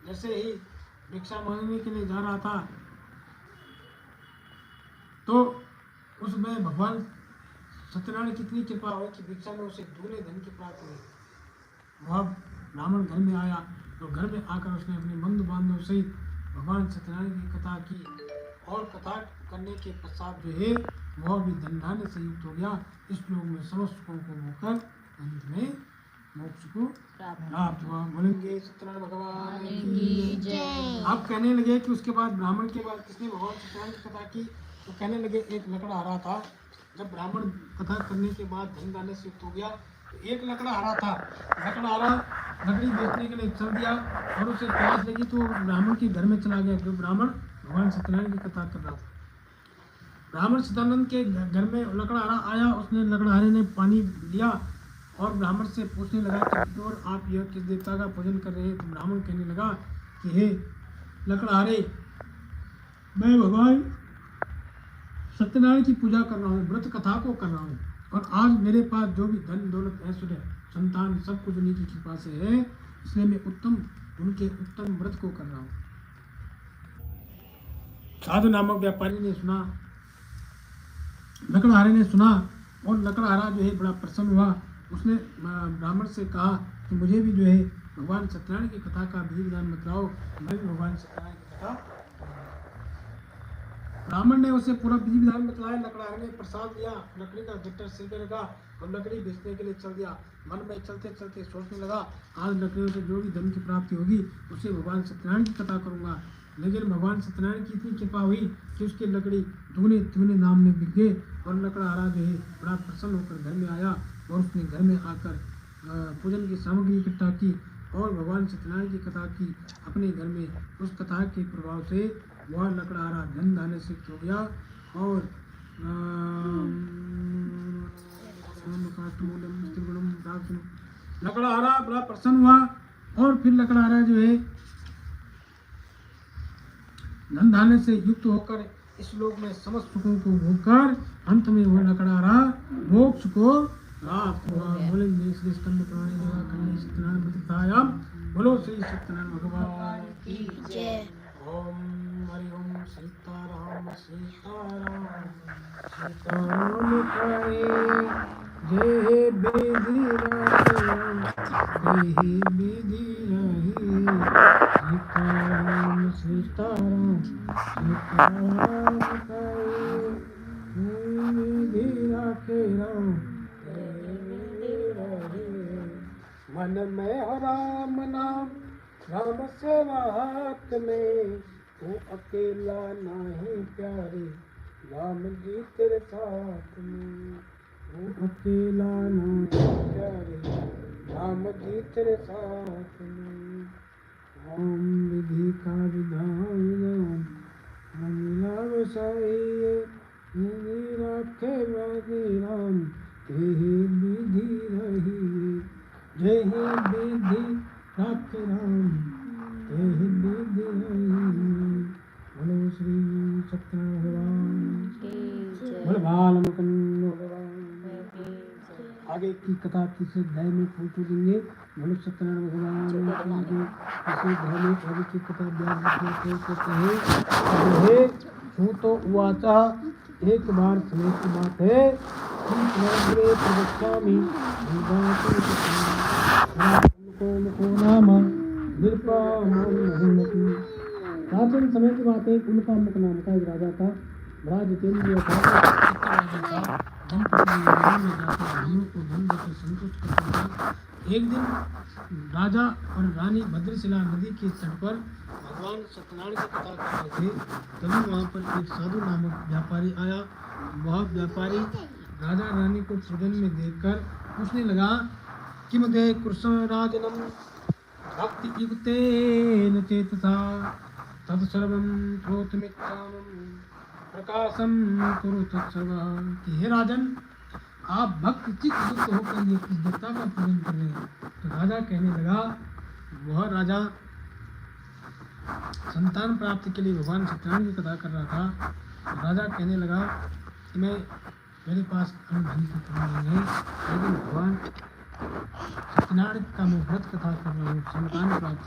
जैसे ही भिक्षा मांगने के लिए जा रहा था तो उसमें भगवान सत्यनारायण की कितनी कृपा हुई कि भिक्षा में उसे दूल्हे धन की प्राप्ति हुई। वह ब्राह्मण घर में आया तो घर में आकर उसने अपने बंधु बांधव सहित भगवान सत्यनारायण की कथा की और कथा करने के पश्चात जो है वह भी धन धान्य से युक्त हो गया। इस लोक में समस्त सुखों को भोगकर अंत में मोक्ष को प्राप्त हुआ। बोलेंगे सत्यनारायण भगवान की जय। आप कहने लगे कि उसके बाद ब्राह्मण के बाद किसने भगवान सत्यनारायण की कथा की, तो कहने लगे एक लकड़ा हरा था। जब ब्राह्मण कथा करने के बाद धन धान्य से युक्त हो गया तो एक लकड़ा हरा था, लकड़ा हरा लकड़ी बेचने के लिए चल दिया और उसे प्यास लगी तो ब्राह्मण के घर में चला गया। जो ब्राह्मण भगवान सत्यनारायण की कथा कर रहा था, ब्राह्मण सदानंद के घर में लकड़हारा आया। उसने लकड़हारे ने पानी लिया और ब्राह्मण से पूछने लगा कि और आप यह किस देवता का पूजन कर रहे हैं। तो ब्राह्मण कहने लगा कि हे लकड़हारे, मैं भगवान सत्यनारायण की पूजा कर रहा हूँ, व्रत कथा को कर रहा हूँ और आज मेरे पास जो भी धन दौलत ऐश्वर्य संतान सब कुछ उन्हीं की कृपा से है, इसलिए मैं उनके उत्तम व्रत को कर रहा हूँ। साधु नामक व्यापारी ने सुना, लकड़हारे ने सुना और लकड़हारा जो है बड़ा प्रसन्न हुआ। उसने ब्राह्मण से कहा कि मुझे भी जो है भगवान सत्यनारायण की कथा का विधि विधान बतलाओ, मैं भी भगवान सत्यनारायण की कथा। ब्राह्मण ने उसे पूरा विधि विधान बतलाया। लकड़हारे ने प्रसाद लिया, लकड़ी का गट्टर सिर पे रखा और लकड़ी बेचने के लिए चल दिया। मन में चलते चलते सोचने लगा आज लकड़ियों से जो भी धन की प्राप्ति होगी उसे भगवान सत्यनारायण की कथा करूंगा। लेकिन भगवान सत्यनारायण की इतनी कृपा हुई कि उसकी लकड़ी दुगने तिगुने दाम में बिक गए और लकड़हारा जो है बड़ा प्रसन्न होकर घर में आया और उसने घर में आकर पूजन की सामग्री इकट्ठा की और भगवान सत्यनारायण की कथा की अपने घर में। उस कथा के प्रभाव से वह लकड़हारा धन धान्य से हो गया और लकड़हारा बड़ा प्रसन्न हुआ और फिर लकड़हारा जो है धन धान्य से युक्त होकर इस लोक में समस्त सुखों को भोगकर अंत में वह लकड़हारा मोक्ष को प्राप्त हुआ। बोलेंगे श्री स्कंद पुराण कन्या सत्यनारायण प्रतिपदायाम, बोलो श्री सत्यनारायण भगवान की जय। ओम हरि ओम सीताराम सीताराम सीताराम हरे जय विधि राम जय विधि रही सीताराम सीताराम सीताराम हरे विधि राखे राम मन में हो राम नाम राम सेवा हाथ में, तू अकेला नहीं प्यारे राम जी तेरे साथ में, तू अकेला नहीं प्यारे राम जी तेरे साथ में। ओम विधि का विधान राम राम साई राखे राम तेहि विधि रही जय विधि राखे राम तेहि विधि रही। बोलो श्री सत्यनारायण भगवान बोलो बालमुकुंद भगवान। आगे की कथा तीसरे अध्याय में पहुंच देंगे। बोलो सत्यनारायण भगवान तीसरे अध्याय में आगे की कथा व्यास कहते हैं छू तो उवाचा एक बार समय की बात है प्राचीन समय की बात है। उनका मुख नाम का एक राजा था, बड़ा जितेंद्रिय था, को धन देकर संतुष्ट करता था। एक दिन राजा और रानी भद्रशिला नदी के तट पर भगवान सत्यनारायण की कथा कर रहे थे। तभी वहाँ पर एक साधु नामक व्यापारी आया। वह व्यापारी राजा रानी को सदन में देखकर पूछने लगा कि मुझे कृष्णराजनम भक्ति युक्तेन चेतसा तत्सर्वं श्रोतुमिच्छामि प्रकाशम कुरु तत्सर्वं। कि हे राजन, आप भक्ति चित्त युक्त होकर ये किस देवता का पूजन कर रहे हैं। तो राजा कहने लगा, वह राजा संतान प्राप्ति के लिए भगवान सत्यनारायण की कथा कर रहा था। तो राजा कहने लगा कि मेरे पास धन की कमी नहीं है, लेकिन भगवान सत्यनारायण का मैं व्रत कथा कर रहा हूँ संतान प्राप्ति